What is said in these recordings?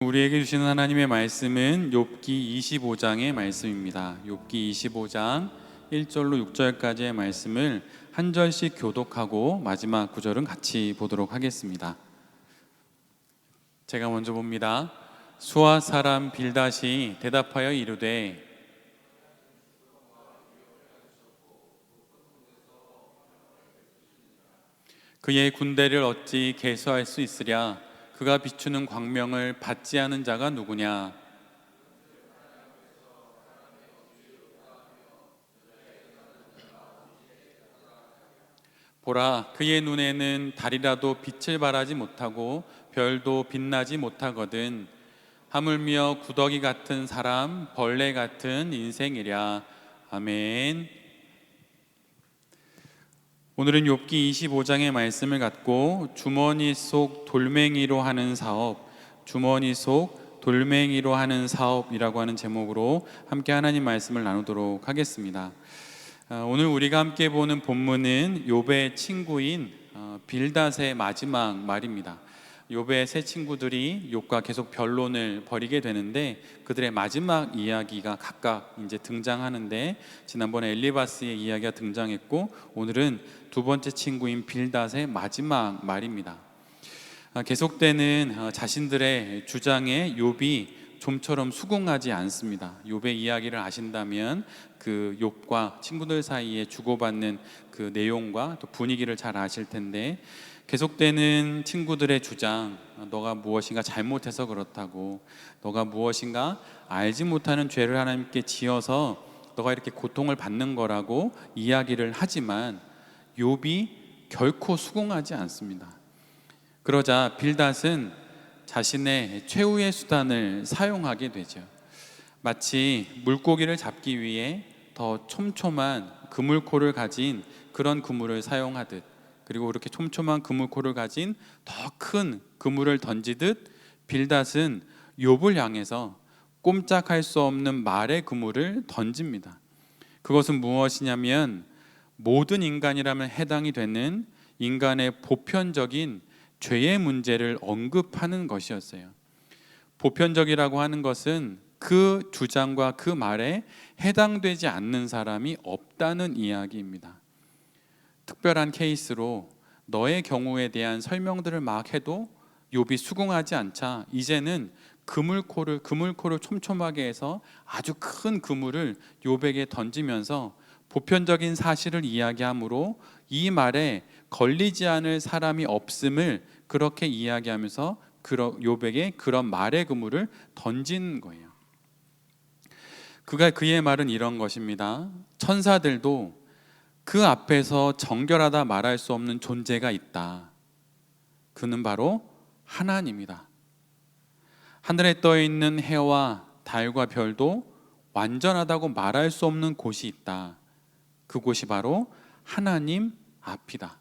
우리에게 주시는 하나님의 말씀은 욥기 25장의 말씀입니다. 욥기 25장 1절로 6절까지의 말씀을 한 절씩 교독하고 마지막 구절은 같이 보도록 하겠습니다. 제가 먼저 봅니다. 수아 사람 빌닷이 대답하여 이르되 그의 군대를 어찌 계수할 수 있으랴? 그가 비추는 광명을 받지 않은 자가 누구냐? 보라, 그의 눈에는 달이라도 빛을 발하지 못하고 별도 빛나지 못하거든. 하물며 구더기 같은 사람, 벌레 같은 인생이랴. 아멘. 오늘은 욥기 25장의 말씀을 갖고 주머니 속 돌멩이로 하는 사업, 주머니 속 돌멩이로 하는 사업이라고 하는 제목으로 함께 하나님 말씀을 나누도록 하겠습니다. 오늘 우리가 함께 보는 본문은 욥의 친구인 빌닷의 마지막 말입니다. 욥의 세 친구들이 욥과 계속 변론을 벌이게 되는데 그들의 마지막 이야기가 각각 이제 등장하는데, 지난번에 엘리바스의 이야기가 등장했고 오늘은 두 번째 친구인 빌닷의 마지막 말입니다. 계속되는 자신들의 주장에 욥이 좀처럼 수긍하지 않습니다. 욥의 이야기를 아신다면 그 욥과 친구들 사이에 주고받는 그 내용과 또 분위기를 잘 아실 텐데, 계속되는 친구들의 주장, 너가 무엇인가 잘못해서 그렇다고, 너가 무엇인가 알지 못하는 죄를 하나님께 지어서 너가 이렇게 고통을 받는 거라고 이야기를 하지만 욥이 결코 수긍하지 않습니다. 그러자 빌닷은 자신의 최후의 수단을 사용하게 되죠. 마치 물고기를 잡기 위해 더 촘촘한 그물코를 가진 그런 그물을 사용하듯, 그리고 그렇게 촘촘한 그물코를 가진 더 큰 그물을 던지듯 빌닷은 욥을 향해서 꼼짝할 수 없는 말의 그물을 던집니다. 그것은 무엇이냐면 모든 인간이라면 해당이 되는 인간의 보편적인 죄의 문제를 언급하는 것이었어요. 보편적이라고 하는 것은 그 주장과 그 말에 해당되지 않는 사람이 없다는 이야기입니다. 특별한 케이스로 너의 경우에 대한 설명들을 막 해도 욥이 수긍하지 않자 이제는 그물코를 촘촘하게 해서 아주 큰 그물을 욥에게 던지면서 보편적인 사실을 이야기하므로 이 말에 걸리지 않을 사람이 없음을 그렇게 이야기하면서 욥에게 그런 말의 그물을 던진 거예요. 그의 말은 이런 것입니다. 천사들도 그 앞에서 정결하다 말할 수 없는 존재가 있다. 그는 바로 하나님이다. 하늘에 떠 있는 해와 달과 별도 완전하다고 말할 수 없는 곳이 있다. 그곳이 바로 하나님 앞이다.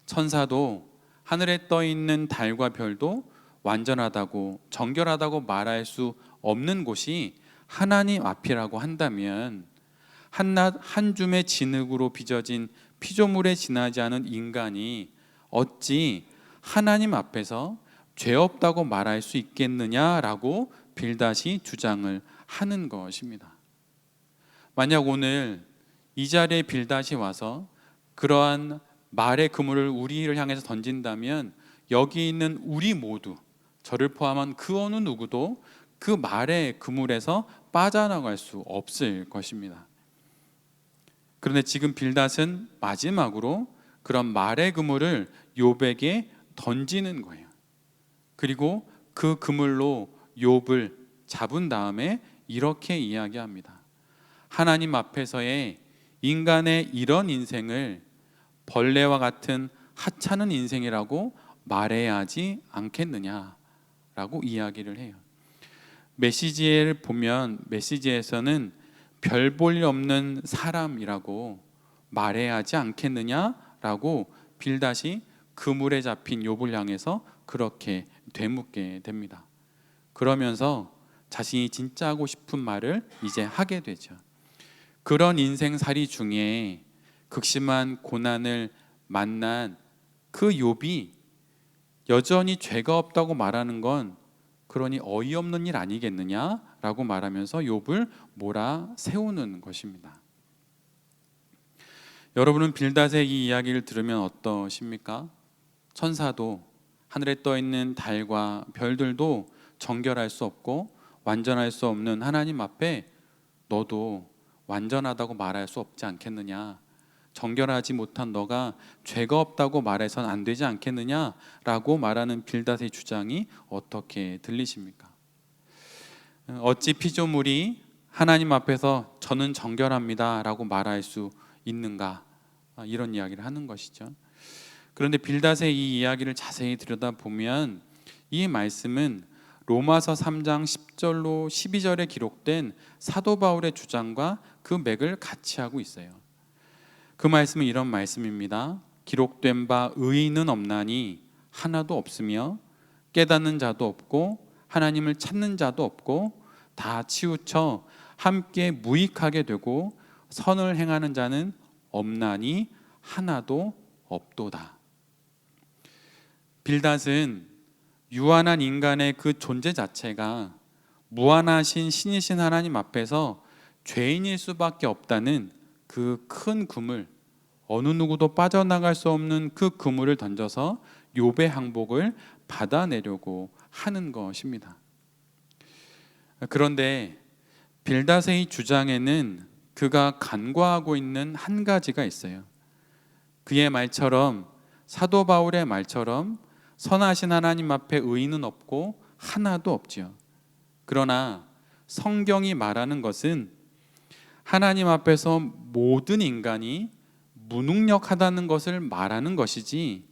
천사도 하늘에 떠 있는 달과 별도 완전하다고 정결하다고 말할 수 없는 곳이 하나님 앞이라고 한다면, 한낱 한 줌의 진흙으로 빚어진 피조물에 지나지 않은 인간이 어찌 하나님 앞에서 죄 없다고 말할 수 있겠느냐라고 빌닷이 주장을 하는 것입니다. 만약 오늘 이 자리에 빌닷이 와서 그러한 말의 그물을 우리를 향해서 던진다면 여기 있는 우리 모두, 저를 포함한 그 어느 누구도 그 말의 그물에서 빠져나갈 수 없을 것입니다. 그런데 지금 빌닷은 마지막으로 그런 말의 그물을 욥에게 던지는 거예요. 그리고 그 그물로 욥을 잡은 다음에 이렇게 이야기합니다. 하나님 앞에서의 인간의 이런 인생을 벌레와 같은 하찮은 인생이라고 말해야 하지 않겠느냐라고 이야기를 해요. 메시지를 보면 메시지에서는 별 볼 일 없는 사람이라고 말해야 하지 않겠느냐라고 빌닷이 그물에 잡힌 욥을 향해서 그렇게 되묻게 됩니다. 그러면서 자신이 진짜 하고 싶은 말을 이제 하게 되죠. 그런 인생살이 중에 극심한 고난을 만난 그 욥이 여전히 죄가 없다고 말하는 건 그러니 어이없는 일 아니겠느냐라고 말하면서 욥을 몰아세우는 것입니다. 여러분은 빌닷의 이 이야기를 들으면 어떠십니까? 천사도 하늘에 떠 있는 달과 별들도 정결할 수 없고 완전할 수 없는 하나님 앞에 너도 완전하다고 말할 수 없지 않겠느냐? 정결하지 못한 너가 죄가 없다고 말해선 안 되지 않겠느냐라고 말하는 빌닷의 주장이 어떻게 들리십니까? 어찌 피조물이 하나님 앞에서 저는 정결합니다라고 말할 수 있는가? 이런 이야기를 하는 것이죠. 그런데 빌닷의 이 이야기를 자세히 들여다보면 이 말씀은 로마서 3장 10절로 12절에 기록된 사도 바울의 주장과 그 맥을 같이 하고 있어요. 그 말씀은 이런 말씀입니다. 기록된 바 의인은 없나니 하나도 없으며 깨닫는 자도 없고 하나님을 찾는 자도 없고 다 치우쳐 함께 무익하게 되고 선을 행하는 자는 없나니 하나도 없도다. 빌닷은 유한한 인간의 그 존재 자체가 무한하신 신이신 하나님 앞에서 죄인일 수밖에 없다는 그 큰 그물, 어느 누구도 빠져나갈 수 없는 그 그물을 던져서 욥의 항복을 받아내려고 하는 것입니다. 그런데 빌닷의 이 주장에는 그가 간과하고 있는 한 가지가 있어요. 그의 말처럼, 사도 바울의 말처럼 선하신 하나님 앞에 의인은 없고 하나도 없지요. 그러나 성경이 말하는 것은 하나님 앞에서 모든 인간이 무능력하다는 것을 말하는 것이지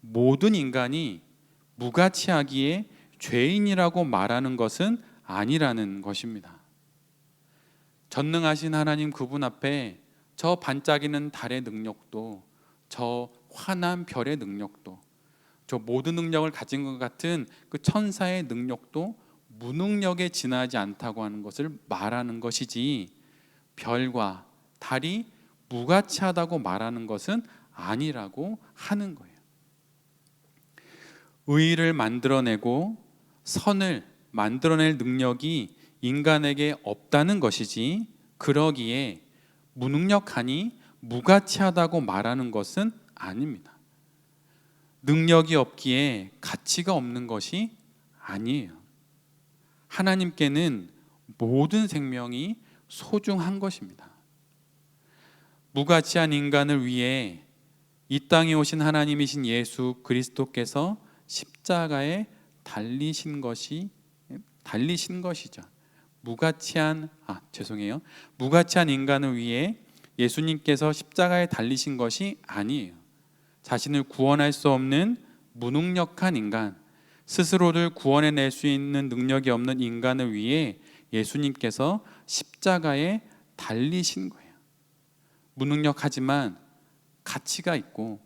모든 인간이 무가치하기에 죄인이라고 말하는 것은 아니라는 것입니다. 전능하신 하나님 그분 앞에 저 반짝이는 달의 능력도, 저 환한 별의 능력도, 저 모든 능력을 가진 것 같은 그 천사의 능력도 무능력에 지나지 않다고 하는 것을 말하는 것이지 별과 달이 무가치하다고 말하는 것은 아니라고 하는 거예요. 의를 만들어내고 선을 만들어낼 능력이 인간에게 없다는 것이지 그러기에 무능력하니 무가치하다고 말하는 것은 아닙니다. 능력이 없기에 가치가 없는 것이 아니에요. 하나님께는 모든 생명이 소중한 것입니다. 무가치한 인간을 위해 이 땅에 오신 하나님이신 예수 그리스도께서 십자가에 달리신 것이죠. 무가치한 인간을 위해 예수님께서 십자가에 달리신 것이 아니에요. 자신을 구원할 수 없는 무능력한 인간, 스스로를 구원해낼 수 있는 능력이 없는 인간을 위해 예수님께서 십자가에 달리신 거예요. 무능력하지만 가치가 있고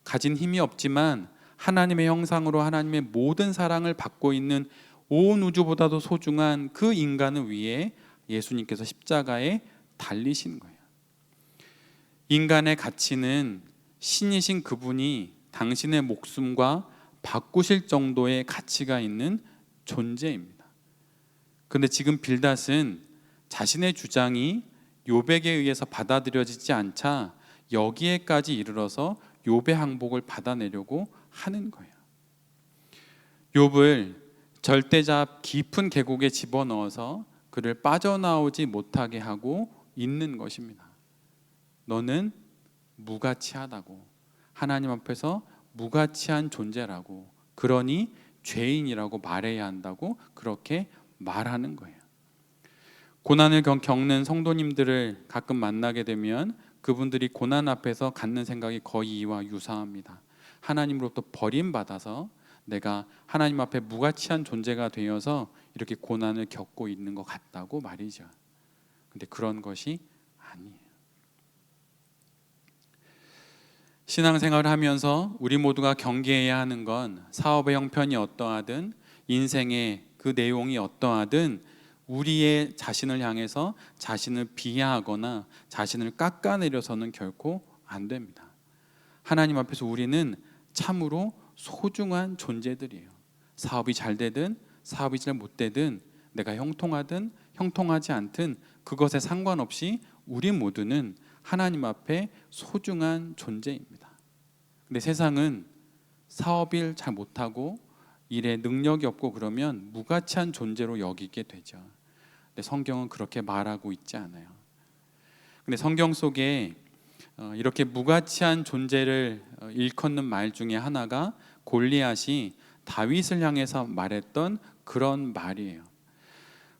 가진 힘이 없지만 하나님의 형상으로 하나님의 모든 사랑을 받고 있는 온 우주보다도 소중한 그 인간을 위해 예수님께서 십자가에 달리신 거예요. 인간의 가치는 신이신 그분이 당신의 목숨과 바꾸실 정도의 가치가 있는 존재입니다. 그런데 지금 빌닷은 자신의 주장이 욥에게 의해서 받아들여지지 않자 여기에까지 이르러서 욥의 항복을 받아내려고 하는 거예요. 욥을 절대잡 깊은 계곡에 집어넣어서 그를 빠져나오지 못하게 하고 있는 것입니다. 너는 무가치하다고, 하나님 앞에서 무가치한 존재라고, 그러니 죄인이라고 말해야 한다고 그렇게 말하는 거예요. 고난을 겪는 성도님들을 가끔 만나게 되면 그분들이 고난 앞에서 갖는 생각이 거의 이와 유사합니다. 하나님으로부터 버림받아서 내가 하나님 앞에 무가치한 존재가 되어서 이렇게 고난을 겪고 있는 것 같다고 말이죠. 근데 그런 것이 아니에요. 신앙생활을 하면서 우리 모두가 경계해야 하는 건 사업의 형편이 어떠하든 인생의 그 내용이 어떠하든 우리의 자신을 향해서 자신을 비하하거나 자신을 깎아내려서는 결코 안 됩니다. 하나님 앞에서 우리는 참으로 소중한 존재들이에요. 사업이 잘 되든 사업이 잘 못되든 내가 형통하든 형통하지 않든 그것에 상관없이 우리 모두는 하나님 앞에 소중한 존재입니다. 근데 세상은 사업일 잘 못하고 일에 능력이 없고 그러면 무가치한 존재로 여기게 되죠. 근데 성경은 그렇게 말하고 있지 않아요. 근데 성경 속에 이렇게 무가치한 존재를 일컫는 말 중에 하나가 골리앗이 다윗을 향해서 말했던 그런 말이에요.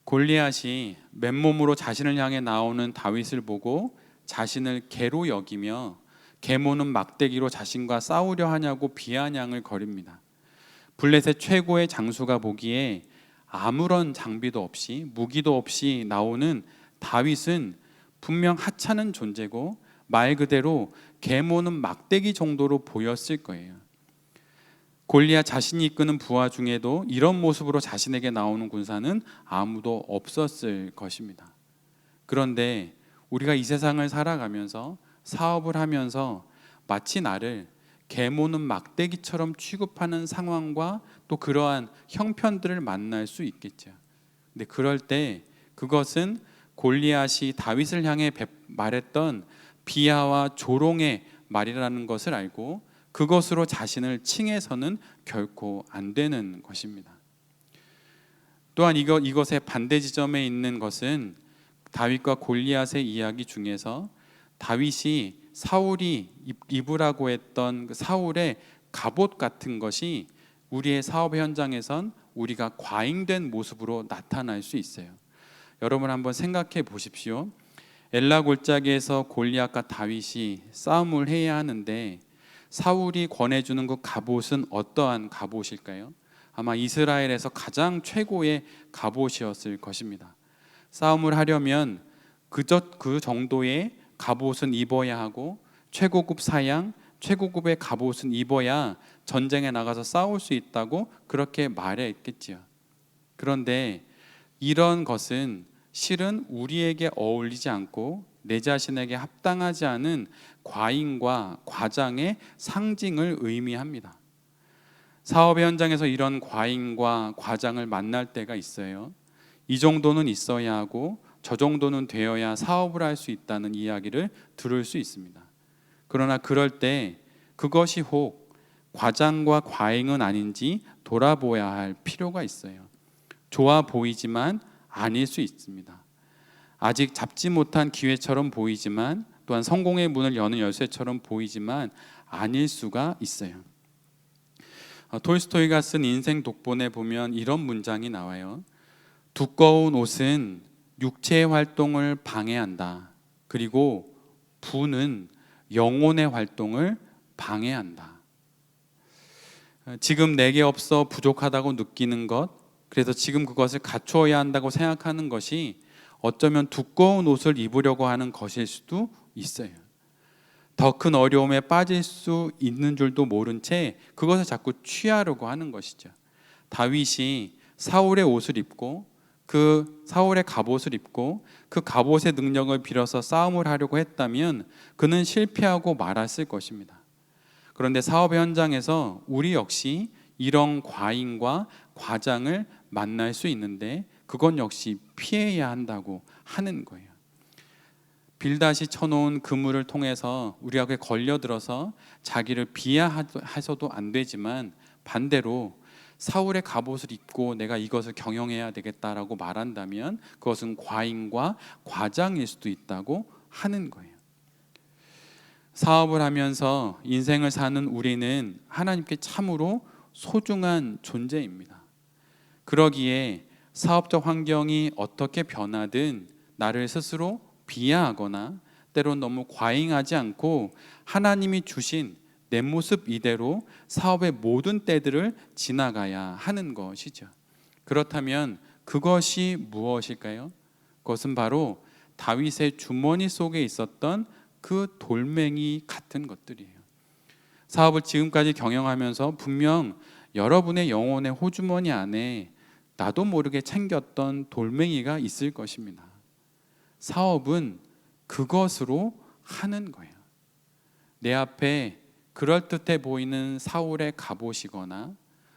골리앗이 맨몸으로 자신을 향해 나오는 다윗을 보고 자신을 개로 여기며 계모는 막대기로 자신과 싸우려 하냐고 비아냥을 거립니다. 블레셋 최고의 장수가 보기에 아무런 장비도 없이 무기도 없이 나오는 다윗은 분명 하찮은 존재고 말 그대로 계모는 막대기 정도로 보였을 거예요. 골리앗 자신이 이끄는 부하 중에도 이런 모습으로 자신에게 나오는 군사는 아무도 없었을 것입니다. 그런데 우리가 이 세상을 살아가면서 사업을 하면서 마치 나를 계모는 막대기처럼 취급하는 상황과 또 그러한 형편들을 만날 수 있겠죠. 근데 그럴 때 그것은 골리앗이 다윗을 향해 말했던 비하와 조롱의 말이라는 것을 알고 그것으로 자신을 칭해서는 결코 안 되는 것입니다. 또한 이것의 반대 지점에 있는 것은 다윗과 골리앗의 이야기 중에서 다윗이 사울이 입으라고 했던 그 사울의 갑옷 같은 것이 우리의 사업 현장에선 우리가 과잉된 모습으로 나타날 수 있어요. 여러분 한번 생각해 보십시오. 엘라 골짜기에서 골리앗과 다윗이 싸움을 해야 하는데 사울이 권해주는 그 갑옷은 어떠한 갑옷일까요? 아마 이스라엘에서 가장 최고의 갑옷이었을 것입니다. 싸움을 하려면 그 정도의 갑옷은 입어야 하고 최고급 사양, 최고급의 갑옷은 입어야 전쟁에 나가서 싸울 수 있다고 그렇게 말했겠지요. 그런데 이런 것은 실은 우리에게 어울리지 않고 내 자신에게 합당하지 않은 과잉과 과장의 상징을 의미합니다. 사업의 현장에서 이런 과잉과 과장을 만날 때가 있어요. 이 정도는 있어야 하고 저 정도는 되어야 사업을 할 수 있다는 이야기를 들을 수 있습니다. 그러나 그럴 때 그것이 혹 과장과 과잉은 아닌지 돌아보아야 할 필요가 있어요. 좋아 보이지만 아닐 수 있습니다. 아직 잡지 못한 기회처럼 보이지만 또한 성공의 문을 여는 열쇠처럼 보이지만 아닐 수가 있어요. 톨스토이가 쓴 인생 독본에 보면 이런 문장이 나와요. 두꺼운 옷은 육체의 활동을 방해한다. 그리고 부는 영혼의 활동을 방해한다. 지금 내게 없어 부족하다고 느끼는 것, 그래서 지금 그것을 갖추어야 한다고 생각하는 것이 어쩌면 두꺼운 옷을 입으려고 하는 것일 수도 있어요. 더 큰 어려움에 빠질 수 있는 줄도 모른 채 그것을 자꾸 취하려고 하는 것이죠. 다윗이 사울의 옷을 입고 그 사울의 갑옷을 입고 그 갑옷의 능력을 빌어서 싸움을 하려고 했다면 그는 실패하고 말았을 것입니다. 그런데 사업 현장에서 우리 역시 이런 과잉과 과장을 만날 수 있는데 그건 역시 피해야 한다고 하는 거예요. 빌닷이 쳐놓은 그물을 통해서 우리에게 걸려들어서 자기를 비하해서도 안 되지만 반대로 사울의 갑옷을 입고 내가 이것을 경영해야 되겠다라고 말한다면 그것은 과잉과 과장일 수도 있다고 하는 거예요. 사업을 하면서 인생을 사는 우리는 하나님께 참으로 소중한 존재입니다. 그러기에 사업적 환경이 어떻게 변하든 나를 스스로 비하하거나 때론 너무 과잉하지 않고 하나님이 주신 내 모습 이대로 사업의 모든 때들을 지나가야 하는 것이죠. 그렇다면 그것이 무엇일까요? 그것은 바로 다윗의 주머니 속에 있었던 그 돌멩이 같은 것들이에요. 사업을 지금까지 경영하면서 분명 여러분의 영혼의 호주머니 안에 나도 모르게 챙겼던 돌멩이가 있을 것입니다. 사업은 그것으로 하는 거예요. 내 앞에 그럴듯해 보이는 사울의 갑옷이거나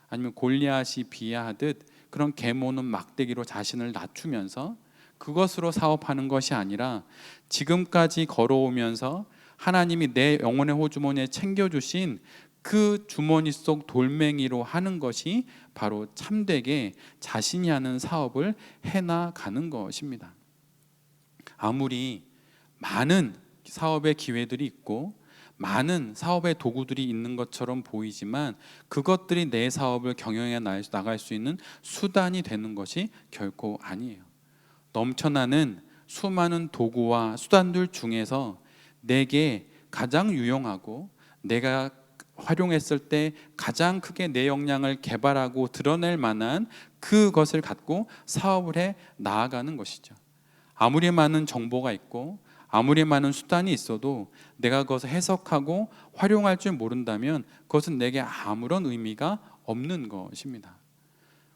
아니면 골리앗이 비하하듯 그런 개모는 막대기로 자신을 낮추면서 그것으로 사업하는 것이 아니라 지금까지 걸어오면서 하나님이 내 영혼의 호주머니에 챙겨주신 그 주머니 속 돌멩이로 하는 것이 바로 참되게 자신이 하는 사업을 해나가는 것입니다. 아무리 많은 사업의 기회들이 있고 많은 사업의 도구들이 있는 것처럼 보이지만 그것들이 내 사업을 경영해 나갈 수 있는 수단이 되는 것이 결코 아니에요. 넘쳐나는 수많은 도구와 수단들 중에서 내게 가장 유용하고 내가 활용했을 때 가장 크게 내 역량을 개발하고 드러낼 만한 그것을 갖고 사업을 해 나아가는 것이죠. 아무리 많은 정보가 있고 아무리 많은 수단이 있어도 내가 그것을 해석하고 활용할 줄 모른다면 그것은 내게 아무런 의미가 없는 것입니다.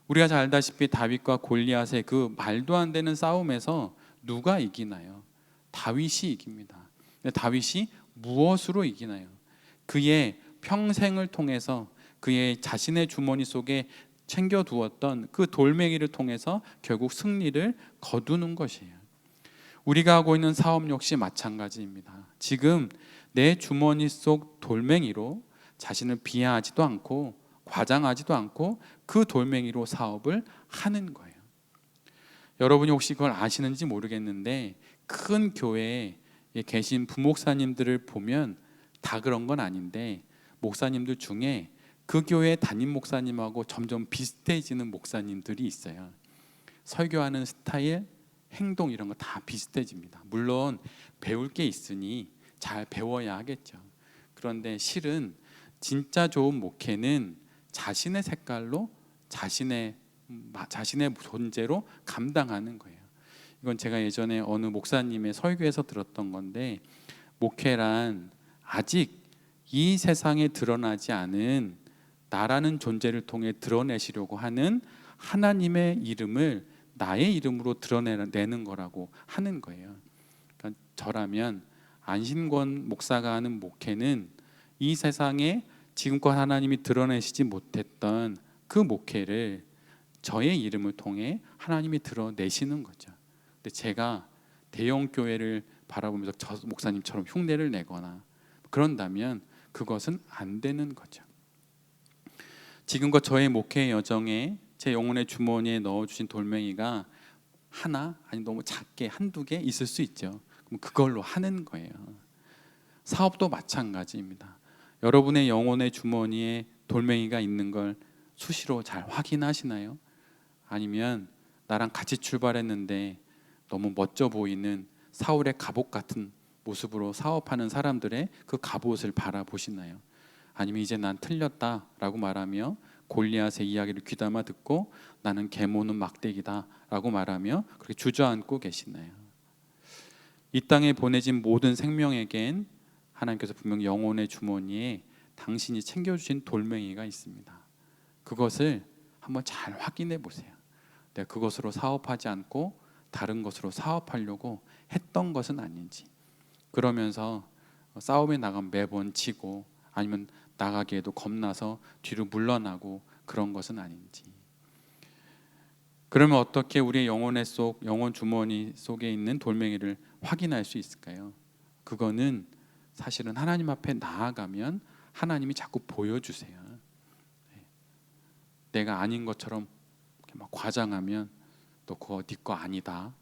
우리가 잘 알다시피 다윗과 골리앗의 그 말도 안 되는 싸움에서 누가 이기나요? 다윗이 이깁니다. 근데 다윗이 무엇으로 이기나요? 그의 평생을 통해서 그의 자신의 주머니 속에 챙겨두었던 그 돌멩이를 통해서 결국 승리를 거두는 것이에요. 우리가 하고 있는 사업 역시 마찬가지입니다. 지금 내 주머니 속 돌멩이로 자신을 비하하지도 않고 과장하지도 않고 그 돌멩이로 사업을 하는 거예요. 여러분이 혹시 그걸 아시는지 모르겠는데 큰 교회에 계신 부목사님들을 보면 다 그런 건 아닌데 목사님들 중에 그 교회 담임 목사님하고 점점 비슷해지는 목사님들이 있어요. 설교하는 스타일, 행동 이런 거 다 비슷해집니다. 물론 배울 게 있으니 잘 배워야 하겠죠. 그런데 실은 진짜 좋은 목회는 자신의 색깔로 자신의 존재로 감당하는 거예요. 이건 제가 예전에 어느 목사님의 설교에서 들었던 건데 목회란 아직 이 세상에 드러나지 않은 나라는 존재를 통해 드러내시려고 하는 하나님의 이름을 나의 이름으로 드러내는 거라고 하는 거예요. 그러니까 저라면 안신권 목사가 하는 목회는 이 세상에 지금껏 하나님이 드러내시지 못했던 그 목회를 저의 이름을 통해 하나님이 드러내시는 거죠. 근데 제가 대형 교회를 바라보면서 저 목사님처럼 흉내를 내거나 그런다면 그것은 안 되는 거죠. 지금껏 저의 목회 여정에 제 영혼의 주머니에 넣어주신 돌멩이가 하나 아니 너무 작게 한두 개 있을 수 있죠. 그럼 그걸로 하는 거예요. 사업도 마찬가지입니다. 여러분의 영혼의 주머니에 돌멩이가 있는 걸 수시로 잘 확인하시나요? 아니면 나랑 같이 출발했는데 너무 멋져 보이는 사울의 갑옷 같은 모습으로 사업하는 사람들의 그 갑옷을 바라보시나요? 아니면 이제 난 틀렸다라고 말하며 골리앗의 이야기를 귀담아 듣고 나는 계모는 막대기다라고 말하며 그렇게 주저앉고 계시나요? 이 땅에 보내진 모든 생명에겐 하나님께서 분명 영혼의 주머니에 당신이 챙겨주신 돌멩이가 있습니다. 그것을 한번 잘 확인해 보세요. 내가 그것으로 사업하지 않고 다른 것으로 사업하려고 했던 것은 아닌지, 그러면서 싸움에 나가면 매번 지고 아니면 나가기에도 겁나서 뒤로 물러나고 그런 것은 아닌지. 그러면 어떻게 우리의 영혼 주머니 속에 있는 돌멩이를 확인할 수 있을까요? 그거는 사실은 하나님 앞에 나아가면 하나님이 자꾸 보여주세요. 내가 아닌 것처럼 막 과장하면 너 그거 네 거 아니다.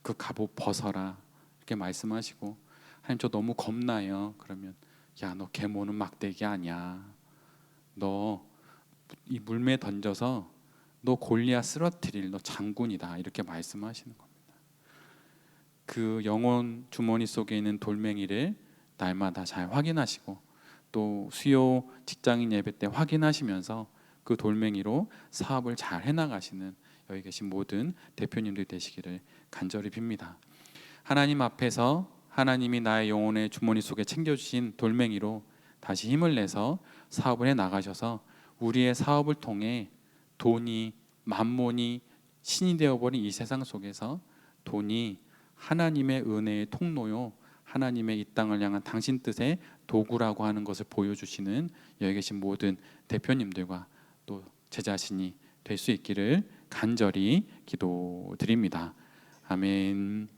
그 갑옷 벗어라. 이렇게 말씀하시고 하나님 저 너무 겁나요. 그러면 야 너 계모는 막대기 아니야. 너 이 물매에 던져서 너 골리앗 쓰러뜨릴 너 장군이다. 이렇게 말씀하시는 겁니다. 그 영혼 주머니 속에 있는 돌멩이를 날마다 잘 확인하시고 또 수요 직장인 예배 때 확인하시면서 그 돌멩이로 사업을 잘 해나가시는 여기 계신 모든 대표님들 되시기를 간절히 빕니다. 하나님 앞에서 하나님이 나의 영혼의 주머니 속에 챙겨주신 돌멩이로 다시 힘을 내서 사업을 해나가셔서 우리의 사업을 통해 돈이 만몬이 신이 되어버린 이 세상 속에서 돈이 하나님의 은혜의 통로요 하나님의 이 땅을 향한 당신 뜻의 도구라고 하는 것을 보여주시는 여기 계신 모든 대표님들과 또 제 자신이 될 수 있기를 간절히 기도드립니다. 아멘.